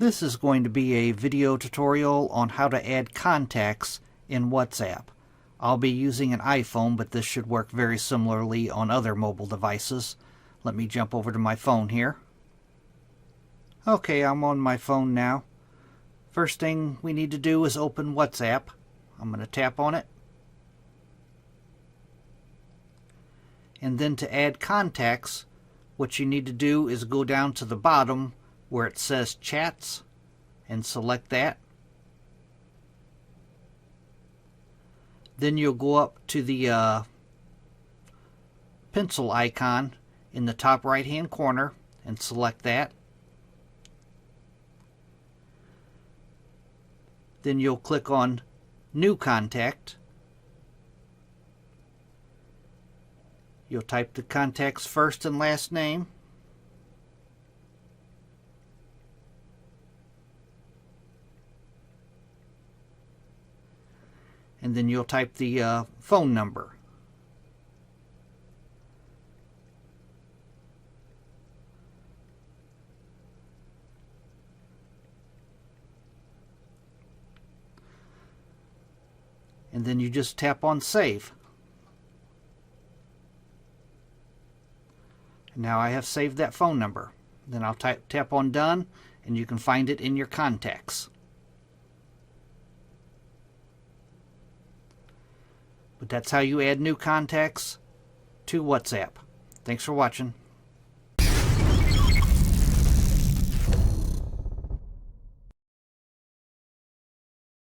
This is going to be a video tutorial on how to add contacts in WhatsApp. I'll be using an iPhone, but this should work very similarly on other mobile devices. Let me jump over to my phone here. Okay, I'm on my phone now. First thing we need to do is open WhatsApp. I'm going to tap on it. And then to add contacts, what you need to do is go down to the bottom where it says Chats and select that. Then you'll go up to the pencil icon in the top right hand corner and select that. Then you'll click on New Contact. You'll type the contact's first and last name. And then you'll type the phone number. And then you just tap on Save. And now I have saved that phone number. Then I'll tap on Done, and you can find it in your contacts. But that's how you add new contacts to WhatsApp. Thanks for watching.